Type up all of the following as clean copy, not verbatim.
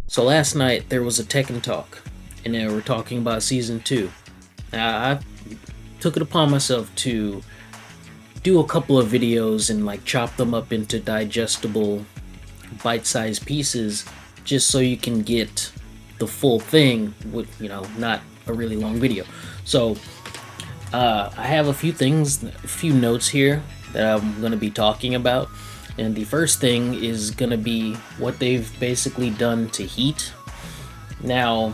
So last night there was a Tekken talk, and they were talking about season 2. Now I took it upon myself to do a couple of videos and like chop them up into digestible, bite-sized pieces, just so you can get the full thing with not a really long video. So I have a few notes here that I'm going to be talking about. And the first thing is going to be what they've basically done to Heat. Now,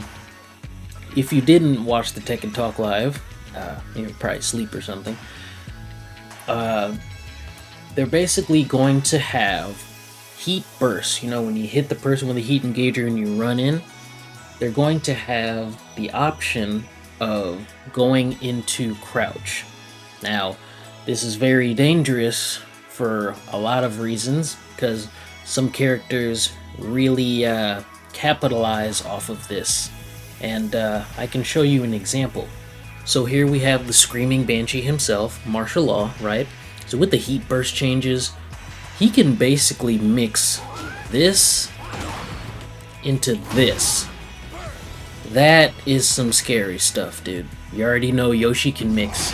if you didn't watch the Tekken Talk live, you're probably asleep or something. They're basically going to have heat bursts. When you hit the person with a heat engager and you run in, they're going to have the option of going into crouch. Now, this is very dangerous for a lot of reasons, because some characters really capitalize off of this, and I can show you an example. So here we have the Screaming Banshee himself, martial law, right? So with the heat burst changes, he can basically mix this into this. That is some scary stuff, dude. You already know Yoshi can mix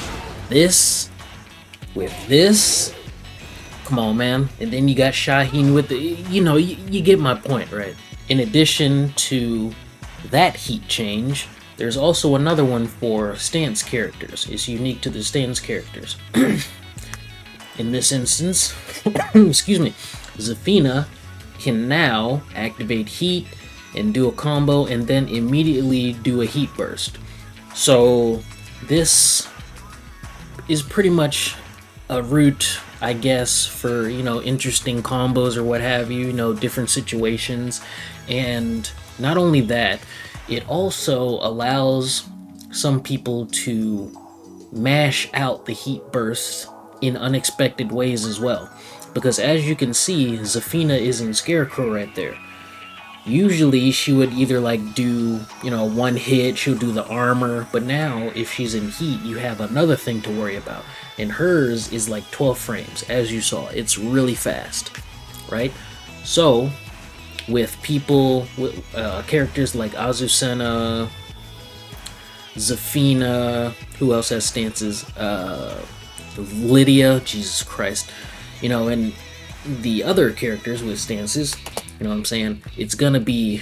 this with this. Come on, man. And then you got Shaheen with the... you get my point, right? In addition to that heat change, there's also another one for stance characters. It's unique to the stance characters. In this instance, excuse me, Zafina can now activate heat and do a combo and then immediately do a heat burst. So this is pretty much a route, I guess, for interesting combos or what have you, different situations. And not only that, it also allows some people to mash out the heat bursts in unexpected ways as well, because as you can see, Zafina is in Scarecrow right there. Usually she would either do one hit, she'll do the armor, but now if she's in heat, you have another thing to worry about, and hers is 12 frames, as you saw. It's really fast, right? So with people with characters like Azucena, Zafina, who else has stances, Lydia, Jesus Christ, and the other characters with stances, what I'm saying, it's gonna be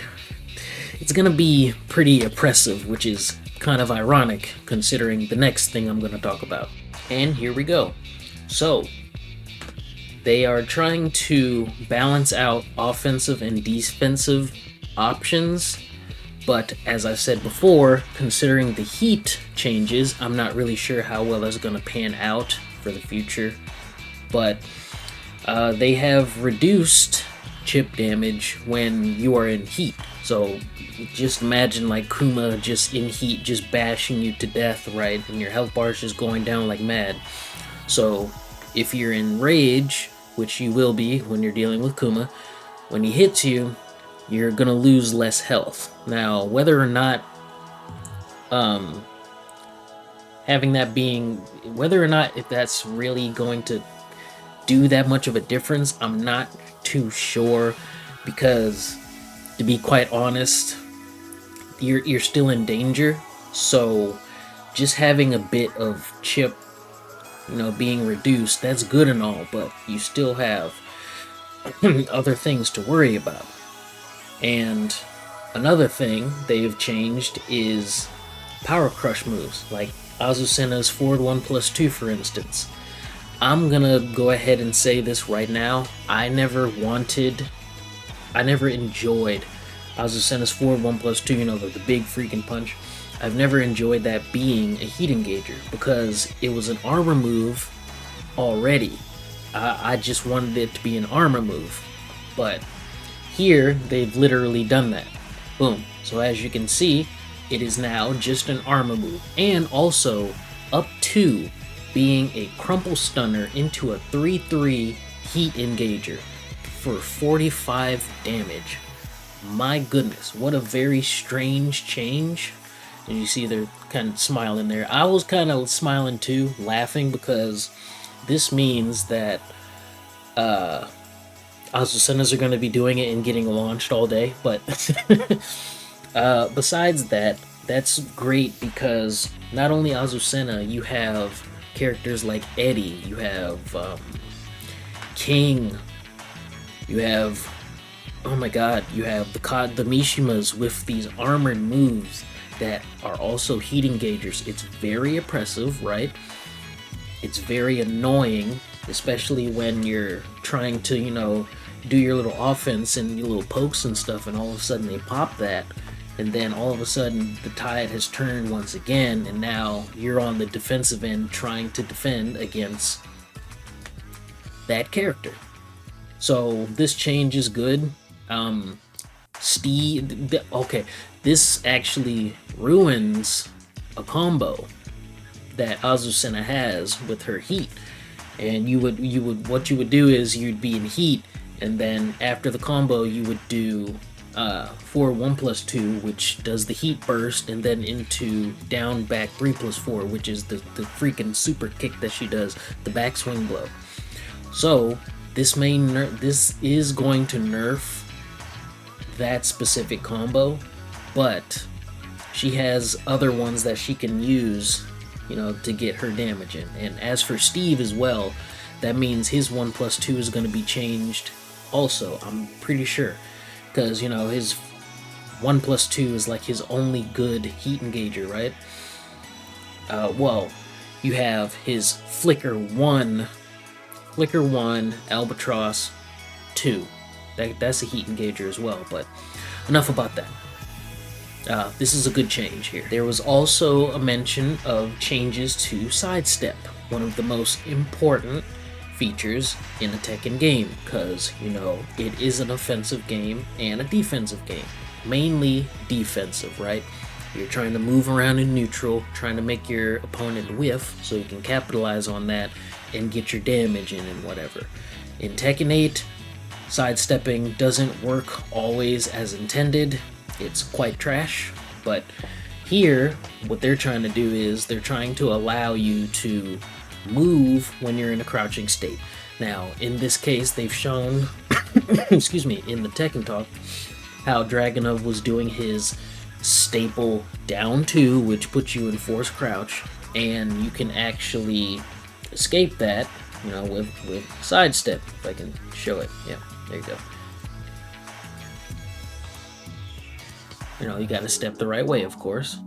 pretty oppressive, which is kind of ironic considering the next thing I'm gonna talk about. And here we go. So they are trying to balance out offensive and defensive options, but as I said before, considering the heat changes, I'm not really sure how well that's gonna pan out for the future. But they have reduced chip damage when you are in heat. So just imagine Kuma just in heat, just bashing you to death, right? And your health bar is just going down like mad. So if you're in rage, which you will be when you're dealing with Kuma, when he hits you, you're gonna lose less health. Now, whether or not if that's really going to do that much of a difference, I'm not too sure, because to be quite honest, you're still in danger. So just having a bit of chip being reduced, that's good and all, but you still have other things to worry about. And another thing they've changed is power crush moves, like Azucena's forward 1+2, for instance. I'm gonna go ahead and say this right now. I never enjoyed Azucena's forward 1+2, the big freaking punch. I've never enjoyed that being a heat engager, because it was an armor move already. I just wanted it to be an armor move. But here, they've literally done that. Boom. So as you can see, it is now just an armor move. And also, up to being a crumple stunner into a 3-3 heat engager for 45 damage. My goodness, what a very strange change. And you see they're kind of smiling there. I was kind of smiling too, laughing, because this means that Azucenas are going to be doing it and getting launched all day, but besides that, that's great because not only Azucena, you have characters like Eddie, you have King, you have, oh my god, you have the Mishimas with these armored moves that are also heat engagers. It's very oppressive, right? It's very annoying, especially when you're trying to, do your little offense and your little pokes and stuff, and all of a sudden they pop that, and then all of a sudden the tide has turned once again, and now you're on the defensive end trying to defend against that character. So this change is good. Okay, this actually ruins a combo that Azucena has with her heat. And what you would do is you'd be in heat, and then after the combo you would do 4 1+2, which does the heat burst, and then into down back 3+4, which is the freaking super kick that she does, the backswing blow. So this is going to nerf that specific combo, but she has other ones that she can use, to get her damage in. And as for Steve as well, that means his 1+2 is going to be changed also, I'm pretty sure, because his 1+2 is like his only good heat engager, right? Well, you have his Flicker 1, Albatross 2. That's a heat engager as well, but enough about that. This is a good change here. There was also a mention of changes to sidestep, one of the most important features in a Tekken game, because, it is an offensive game and a defensive game. Mainly defensive, right? You're trying to move around in neutral, trying to make your opponent whiff so you can capitalize on that and get your damage in and whatever. In Tekken 8, sidestepping doesn't work always as intended. It's quite trash, but here what they're trying to do is they're trying to allow you to move when you're in a crouching state. Now, in this case, they've shown, excuse me, in the Tekken Talk, how Dragunov was doing his staple down 2, which puts you in forced crouch, and you can actually escape that, with sidestep, if I can show it. Yeah, there you go. You gotta step the right way, of course.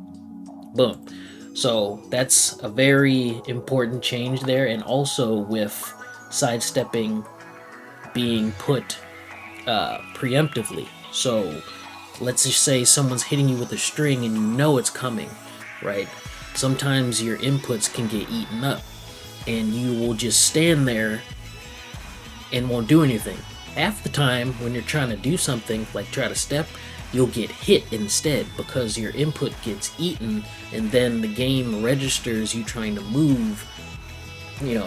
Boom. So that's a very important change there, and also with sidestepping being put preemptively. So let's just say someone's hitting you with a string and you know it's coming, right? Sometimes your inputs can get eaten up, and you will just stand there and won't do anything. Half the time when you're trying to do something, like try to step, you'll get hit instead because your input gets eaten, and then the game registers you trying to move,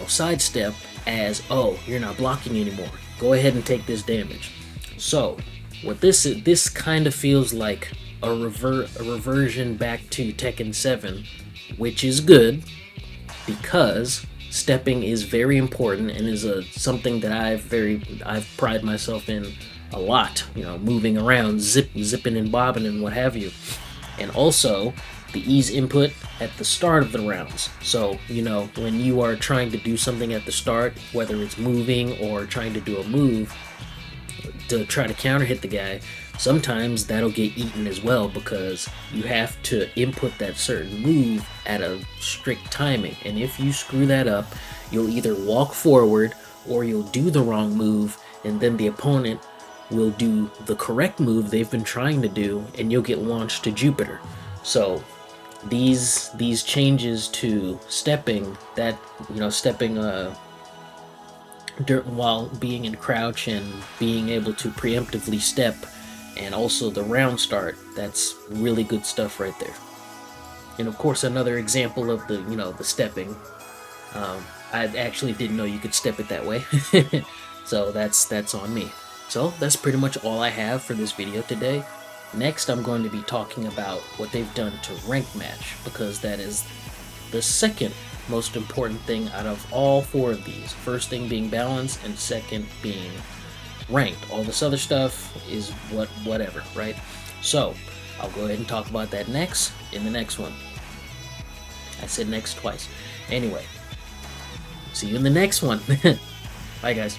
sidestep as, oh, you're not blocking anymore. Go ahead and take this damage. So what this kind of feels like a reversion back to Tekken 7, which is good because stepping is very important and is something that I've prided myself in a lot, moving around, zipping and bobbing and what have you. And also the ease input at the start of the rounds. So, when you are trying to do something at the start, whether it's moving or trying to do a move to try to counter hit the guy, sometimes that'll get eaten as well because you have to input that certain move at a strict timing. And if you screw that up, you'll either walk forward or you'll do the wrong move, and then the opponent will do the correct move they've been trying to do, and you'll get launched to Jupiter. So these changes to stepping, stepping while being in crouch and being able to preemptively step, and also the round start, that's really good stuff right there. And of course, another example of the stepping, I actually didn't know you could step it that way. So that's on me. So that's pretty much all I have for this video today. Next, I'm going to be talking about what they've done to rank match, because that is the second most important thing out of all 4 of these. First thing being balance, and second being ranked. All this other stuff is whatever, right? So I'll go ahead and talk about that next in the next one. I said next twice. Anyway, see you in the next one. Bye, guys.